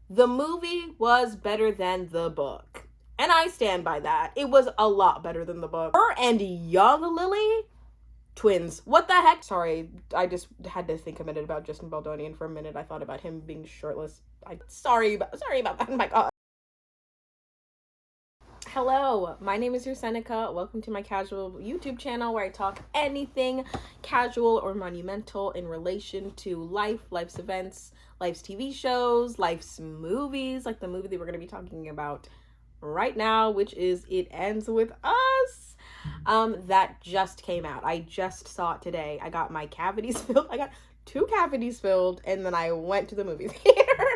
The movie was better than the book. And I stand by that. It was a lot better than the book. Her and young Lily, twins. What the heck? Sorry, I just had to think a minute about Justin Baldoni, and for a minute I thought about him being shirtless. Sorry about that. Oh my god. Hello, my name is Seneca. Welcome to my casual YouTube channel where I talk anything casual or monumental in relation to life's events, life's TV shows, life's movies, like the movie that we're going to be talking about right now, which is It Ends With Us. That just came out. I just saw it today. I got my cavities filled. I got 2 cavities filled, and then I went to the movie theater.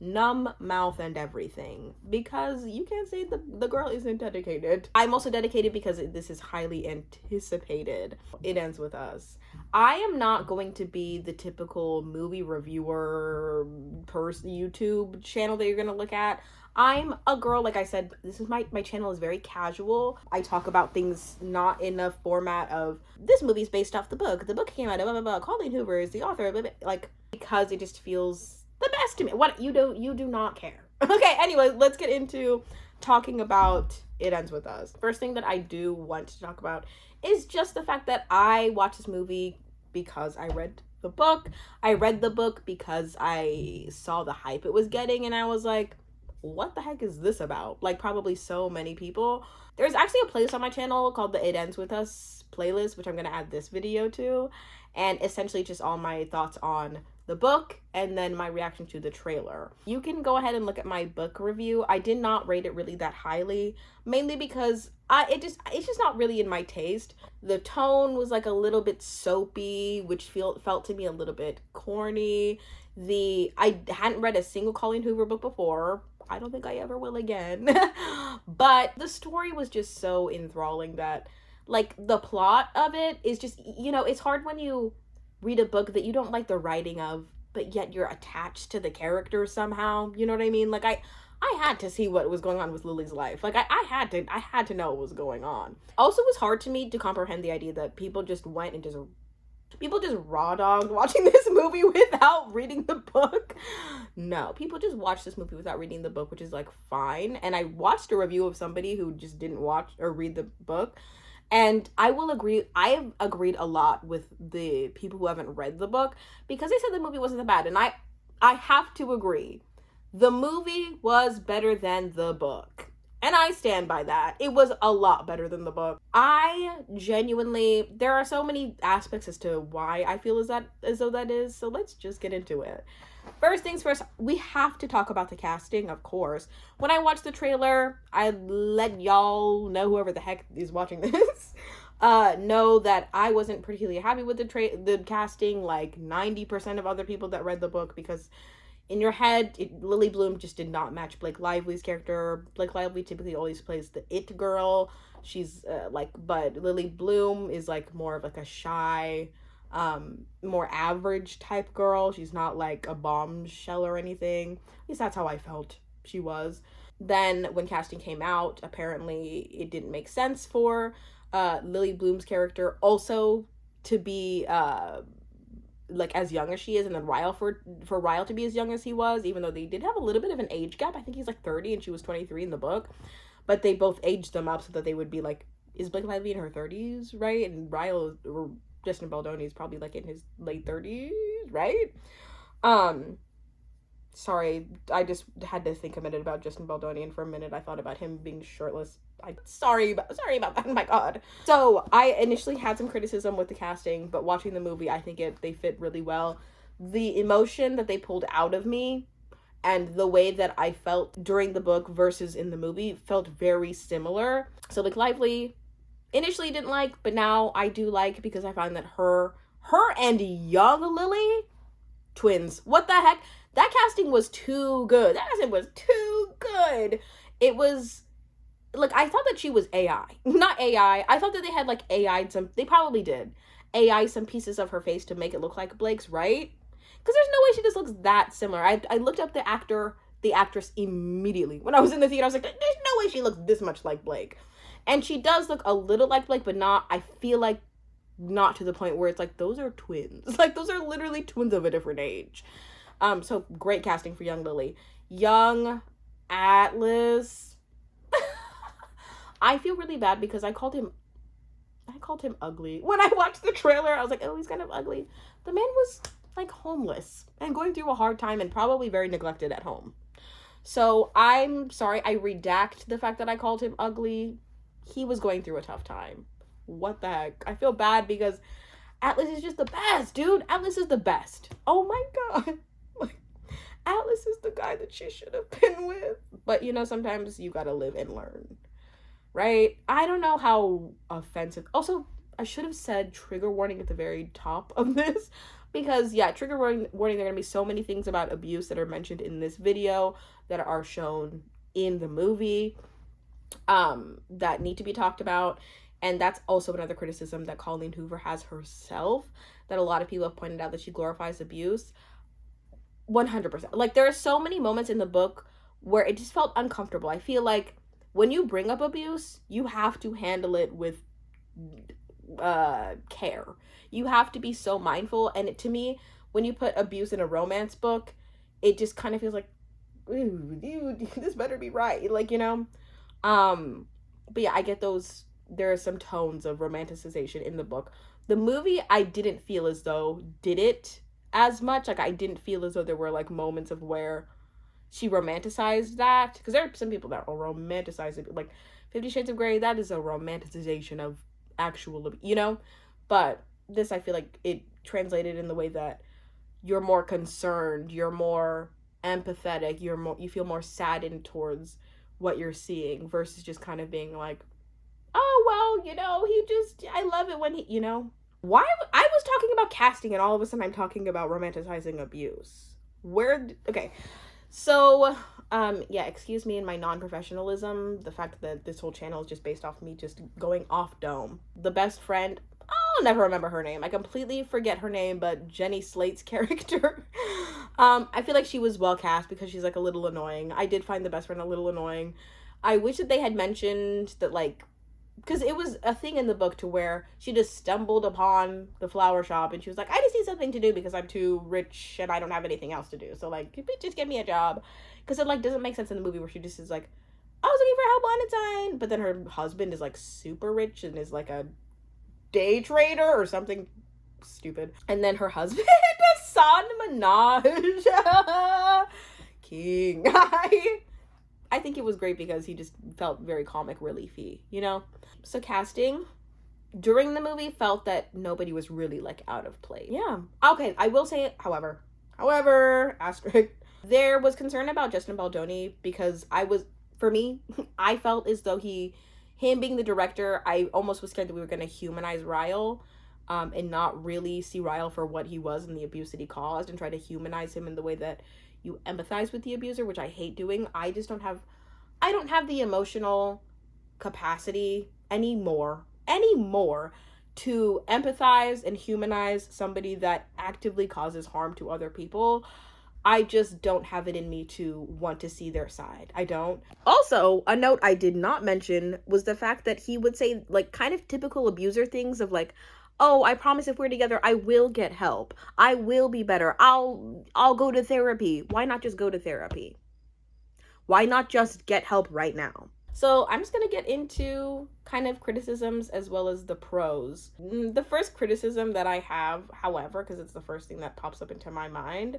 Numb mouth and everything, because you can't say the girl isn't dedicated. I'm also dedicated because this is highly anticipated. It Ends With Us. I am not going to be the typical movie reviewer YouTube channel that you're gonna look at. I'm a girl, like I said, this is my channel is very casual. I talk about things not in a format of this movie's based off the book came out, blah blah blah, Colleen Hoover is the author, blah, blah, like, because it just feels the best to me. What you do not care. Okay, anyway, let's get into talking about It Ends With Us. First thing that I do want to talk about is just the fact that I watched this movie because I read the book. I read the book because I saw the hype it was getting, and I was like, what the heck is this about? Like, probably so many people. There's actually a playlist on my channel called the It Ends With Us playlist, which I'm going to add this video to, and essentially just all my thoughts on the book and then my reaction to the trailer. You can go ahead and look at my book review. I did not rate it really that highly, mainly because it's just not really in my taste. The tone was like a little bit soapy, which felt to me a little bit corny. I hadn't read a single Colleen Hoover book before. I don't think I ever will again. But the story was just so enthralling that, like, the plot of it is just, it's hard when you read a book that you don't like the writing of, but yet you're attached to the characters somehow. You know what I mean? Like, I had to see what was going on with Lily's life. Like, I had to know what was going on. Also, it was hard to me to comprehend the idea that people just raw dogged watching this movie without reading the book. No, people just watched this movie without reading the book, which is, like, fine. And I watched a review of somebody who just didn't watch or read the book, and I will agree, I've agreed a lot with the people who haven't read the book, because they said the movie wasn't that bad, and I have to agree. The movie was better than the book. And I stand by that. It was a lot better than the book. I genuinely, there are so many aspects as to why I feel as though that is, so let's just get into it. First things first, we have to talk about the casting, of course. When I watched the trailer, I let y'all know, whoever the heck is watching this, know that I wasn't particularly happy with the casting, like 90% of other people that read the book, because in your head, Lily Bloom just did not match Blake Lively's character. Blake Lively typically always plays the it girl. She's but Lily Bloom is like more of like a shy, more average type girl. She's not like a bombshell or anything. At least that's how I felt she was. Then when casting came out, apparently it didn't make sense for Lily Bloom's character also to be like as young as she is, and then Ryle for Ryle to be as young as he was, even though they did have a little bit of an age gap. I think he's like 30 and she was 23 in the book, but they both aged them up so that they would be like, is Blake Lively in her 30s, right? And Ryle, or Justin Baldoni, is probably like in his late 30s, right? Sorry, I just had to think a minute about Justin Baldoni, and for a minute I thought about him being shirtless. Sorry about that. Oh my god. So I initially had some criticism with the casting, but watching the movie, I think they fit really well. The emotion that they pulled out of me and the way that I felt during the book versus in the movie felt very similar. So like Lively, initially didn't like, but now I do like, because I find that her and young Lily, twins. What the heck? That casting was too good. That casting was too good. It was like, I thought that she was AI. Not AI. I thought that they had like AI'd some, they probably did AI some pieces of her face to make it look like Blake's, right? Because there's no way she just looks that similar. I looked up the actress immediately. When I was in the theater, I was like, there's no way she looks this much like Blake. And she does look a little like Blake, but not, I feel like, not to the point where it's like, those are twins. Like, those are literally twins of a different age. So great casting for young Lily. young Atlas. I feel really bad because I called him ugly. When I watched the trailer, I was like, oh, he's kind of ugly. The man was like homeless and going through a hard time and probably very neglected at home. So I'm sorry, I redact the fact that I called him ugly. He was going through a tough time. What the heck? I feel bad because Atlas is just the best, dude. Atlas is the best. Oh my god. Atlas is the guy that she should have been with. But you know, sometimes you gotta live and learn. Right? I don't know how offensive. Also, I should have said trigger warning at the very top of this. Because, yeah, trigger warning, there are going to be so many things about abuse that are mentioned in this video that are shown in the movie that need to be talked about. And that's also another criticism that Colleen Hoover has herself, that a lot of people have pointed out, that she glorifies abuse. 100%. Like, there are so many moments in the book where it just felt uncomfortable. I feel like when you bring up abuse, you have to handle it with care. You have to be so mindful. And to me, when you put abuse in a romance book, it just kind of feels like, ooh, dude, this better be right. Like, you know? But yeah, I get those. There are some tones of romanticization in the book. The movie, I didn't feel as though did it as much. Like, I didn't feel as though there were like moments of where she romanticized that. Because there are some people that will romanticize it. Like 50 Shades of Grey, that is a romanticization of actual, you know? But this, I feel like it translated in the way that you're more concerned, you're more empathetic, you feel more saddened towards what you're seeing versus just kind of being like, oh, well, you know, I love it when he, you know. Why I was talking about casting and all of a sudden I'm talking about romanticizing abuse. Okay. So, yeah, excuse me and my non-professionalism, the fact that this whole channel is just based off me just going off dome. The best friend, I'll never remember her name. I completely forget her name, but Jenny Slate's character, I feel like she was well cast because she's like a little annoying. I did find the best friend a little annoying. I wish that they had mentioned that, like, because it was a thing in the book to where she just stumbled upon the flower shop and she was like, I just need something to do because I'm too rich and I don't have anything else to do. So, like, just give me a job. Because it, like, doesn't make sense in the movie where she just is like, I was looking for help on a time. But then her husband is, like, super rich and is, like, a day trader or something stupid. And then her husband, Hasan Minhaj, king. I think it was great because he just felt very comic reliefy, you know? So casting during the movie felt that nobody was really like out of place. Yeah. Okay, I will say, however, asterisk, there was concern about Justin Baldoni because for me, I felt as though him being the director, I almost was scared that we were going to humanize Ryle and not really see Ryle for what he was and the abuse that he caused and try to humanize him in the way that you empathize with the abuser, which I hate doing. I don't have the emotional capacity anymore to empathize and humanize somebody that actively causes harm to other people. I just don't have it in me to want to see their side. I don't. Also, a note I did not mention was the fact that he would say, like, kind of typical abuser things of like, oh, I promise if we're together, I will get help. I will be better. I'll go to therapy. Why not just go to therapy? Why not just get help right now? So I'm just going to get into kind of criticisms as well as the pros. The first criticism that I have, however, because it's the first thing that pops up into my mind,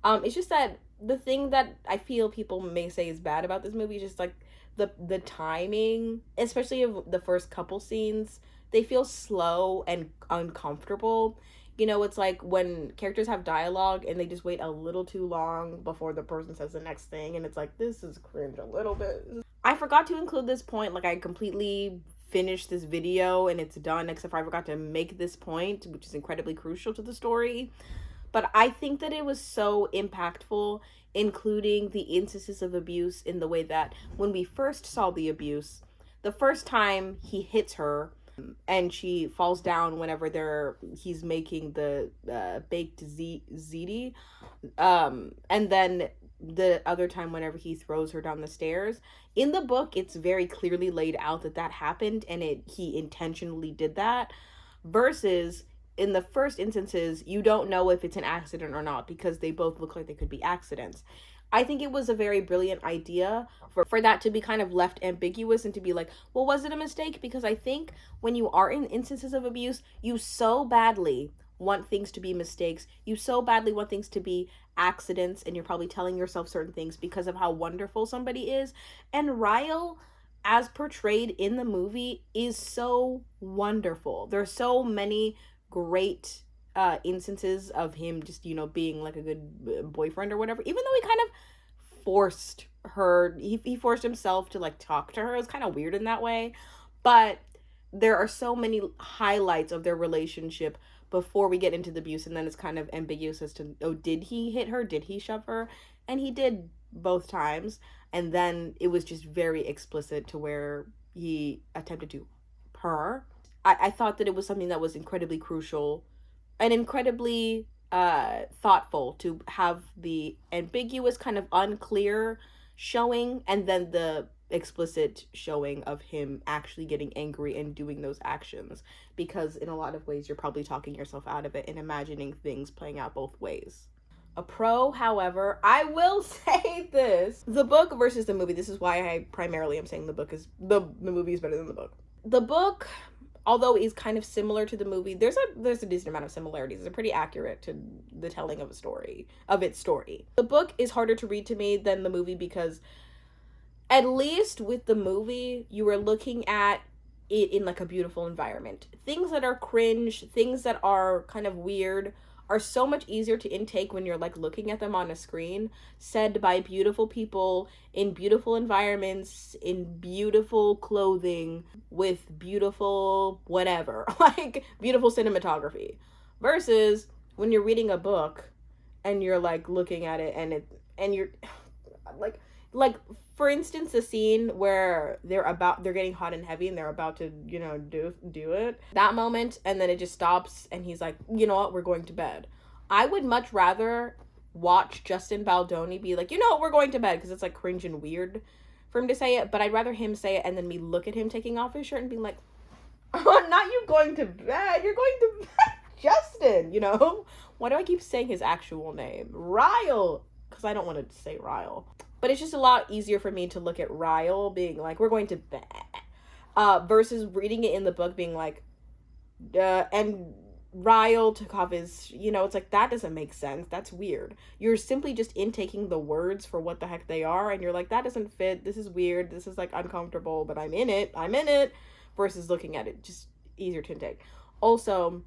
it's just that the thing that I feel people may say is bad about this movie is just like the timing, especially of the first couple scenes. They feel slow and uncomfortable. You know, it's like when characters have dialogue and they just wait a little too long before the person says the next thing, and it's like, this is cringe a little bit. I forgot to include this point. Like, I completely finished this video and it's done, except for I forgot to make this point, which is incredibly crucial to the story. But I think that it was so impactful, including the instances of abuse in the way that when we first saw the abuse, the first time he hits her and she falls down whenever he's making the baked ziti, and then the other time whenever he throws her down the stairs. In the book, it's very clearly laid out that happened and he intentionally did that, versus in the first instances, you don't know if it's an accident or not because they both look like they could be accidents. I think it was a very brilliant idea for that to be kind of left ambiguous and to be like, well, was it a mistake? Because I think when you are in instances of abuse, you so badly want things to be mistakes. You so badly want things to be accidents, and you're probably telling yourself certain things because of how wonderful somebody is. And Ryle, as portrayed in the movie, is so wonderful. There's so many great instances of him just, being like a good boyfriend or whatever, even though he kind of forced her, he forced himself to like talk to her. It was kind of weird in that way, but there are so many highlights of their relationship before we get into the abuse, and then it's kind of ambiguous as to, oh, did he hit her, did he shove her? And he did both times, and then it was just very explicit to where he attempted to her. I thought that it was something that was incredibly crucial and incredibly thoughtful to have the ambiguous, kind of unclear showing, and then the explicit showing of him actually getting angry and doing those actions, because in a lot of ways you're probably talking yourself out of it and imagining things playing out both ways. A pro, however, I will say this: the book versus the movie. This is why I primarily am saying the movie is better than the book. The book, although is kind of similar to the movie, there's a decent amount of similarities. It's pretty accurate to the telling of its story. The book is harder to read to me than the movie, because at least with the movie, you were looking at it in like a beautiful environment. Things that are cringe, things that are kind of weird, are so much easier to intake when you're like looking at them on a screen, said by beautiful people in beautiful environments, in beautiful clothing, with beautiful whatever, like beautiful cinematography, versus when you're reading a book and you're like looking at it and you're like for instance, the scene where they're getting hot and heavy and they're about to, do it, that moment, and then it just stops and he's like, you know what, we're going to bed. I would much rather watch Justin Baldoni be like, you know what, we're going to bed, because it's like cringe and weird for him to say it, but I'd rather him say it and then me look at him taking off his shirt and being like, oh, not you going to bed, you're going to bed, Justin, why do I keep saying his actual name? Ryle, because I don't want to say Ryle. But it's just a lot easier for me to look at Ryle being like, we're going to bed, versus reading it in the book being like, and Ryle took off his, it's like, that doesn't make sense. That's weird. You're simply just intaking the words for what the heck they are, and you're like, that doesn't fit. This is weird. This is like uncomfortable, but I'm in it, versus looking at it, just easier to intake. Also,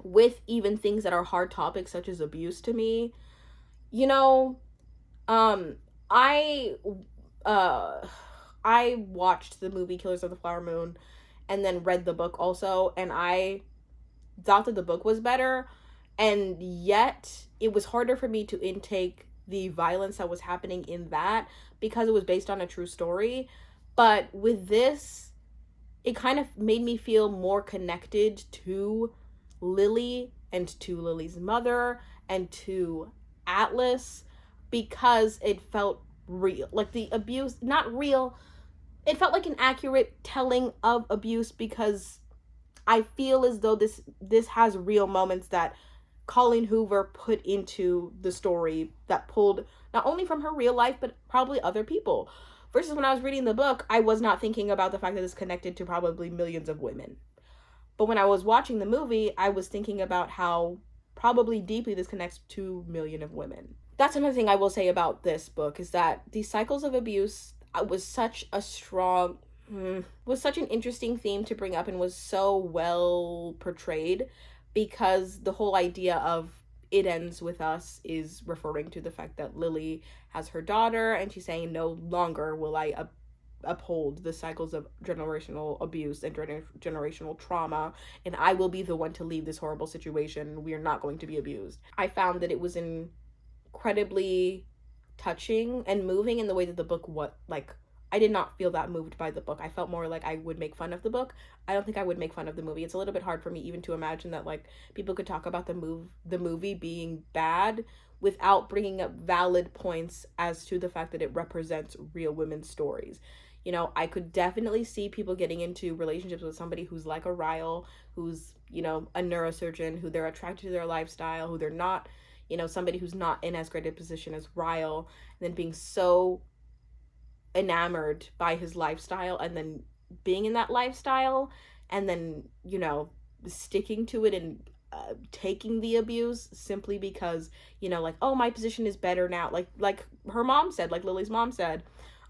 with even things that are hard topics such as abuse to me, I watched the movie Killers of the Flower Moon and then read the book also, and I thought that the book was better, and yet it was harder for me to intake the violence that was happening in that because it was based on a true story. But with this, it kind of made me feel more connected to Lily and to Lily's mother and to Atlas, because it felt real. Like the abuse, not real, it felt like an accurate telling of abuse, because I feel as though this has real moments that Colleen Hoover put into the story that pulled not only from her real life but probably other people. Versus when I was reading the book, I was not thinking about the fact that it's connected to probably millions of women. But when I was watching the movie, I was thinking about how probably deeply this connects to millions of women. That's another thing I will say about this book, is that the cycles of abuse was such an interesting theme to bring up, and was so well portrayed, because the whole idea of it ends with us is referring to the fact that Lily has her daughter, and she's saying, no longer will I uphold the cycles of generational abuse and generational trauma, and I will be the one to leave this horrible situation. We are not going to be abused. I found that it was incredibly touching and moving in the way that the book I did not feel that moved by the book. I felt more like I would make fun of the book. I don't think I would make fun of the movie. It's a little bit hard for me even to imagine that like people could talk about the movie being bad without bringing up valid points as to the fact that it represents real women's stories. I could definitely see people getting into relationships with somebody who's like a Ryle, who's, a neurosurgeon, who they're attracted to their lifestyle, who they're not, you know, somebody who's not in as great a position as Ryle, and then being so enamored by his lifestyle, and then being in that lifestyle, and then, you know, sticking to it and taking the abuse simply because, you know, like, oh, my position is better now, like her mom said, like Lily's mom said,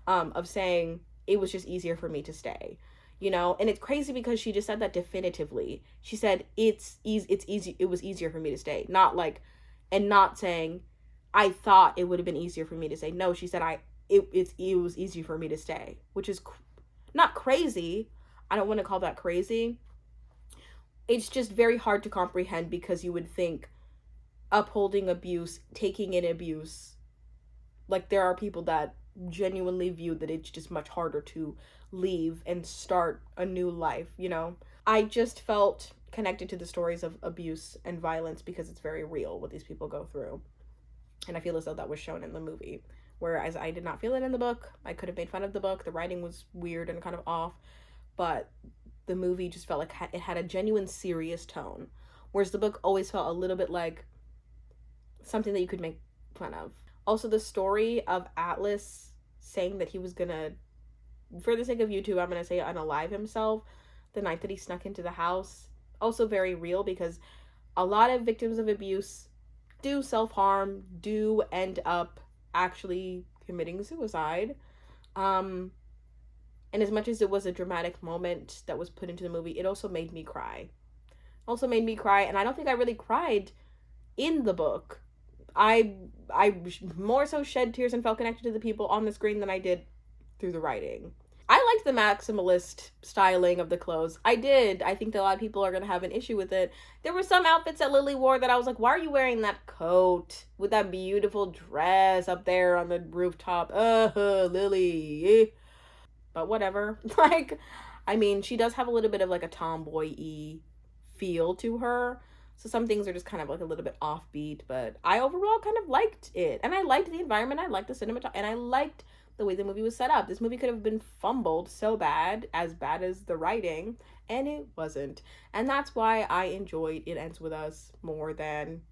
of saying it was just easier for me to stay, you know. And it's crazy because she just said that definitively. She said it's easy, it was easier for me to stay, not like, and not saying I thought it would have been easier for me to say. No, she said it was easy for me to stay, which is not crazy. I don't want to call that crazy. It's just very hard to comprehend because you would think upholding abuse, taking in abuse, like there are people that genuinely view that it's just much harder to leave and start a new life, you know. I just felt connected to the stories of abuse and violence because it's very real what these people go through. And I feel as though that was shown in the movie. Whereas I did not feel it in the book. I could have made fun of the book. The writing was weird and kind of off. But the movie just felt like it had a genuine serious tone. Whereas the book always felt a little bit like something that you could make fun of. Also, the story of Atlas saying that he was gonna, for the sake of YouTube, I'm gonna say unalive himself the night that he snuck into the house. Also very real because a lot of victims of abuse do self-harm, do end up actually committing suicide. And as much as it was a dramatic moment that was put into the movie, it also made me cry. Also made me cry, and I don't think I really cried in the book. I more so shed tears and felt connected to the people on the screen than I did through the writing. I liked the maximalist styling of the clothes. I did. I think that a lot of people are going to have an issue with it. There were some outfits that Lily wore that I was like, why are you wearing that coat with that beautiful dress up there on the rooftop? Lily. But whatever. Like, I mean, she does have a little bit of like a tomboy-y feel to her. So some things are just kind of like a little bit offbeat, but I overall kind of liked it. And I liked the environment, I liked the cinematography, and I liked the way the movie was set up. This movie could have been fumbled so bad as the writing, and it wasn't. And that's why I enjoyed It Ends With Us more than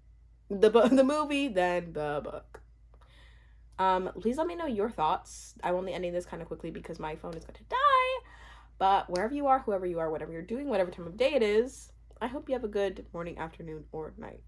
the movie than the book. Please let me know your thoughts. I'm only ending this kind of quickly because my phone is going to die. But wherever you are, whoever you are, whatever you're doing, whatever time of day it is, I hope you have a good morning, afternoon, or night.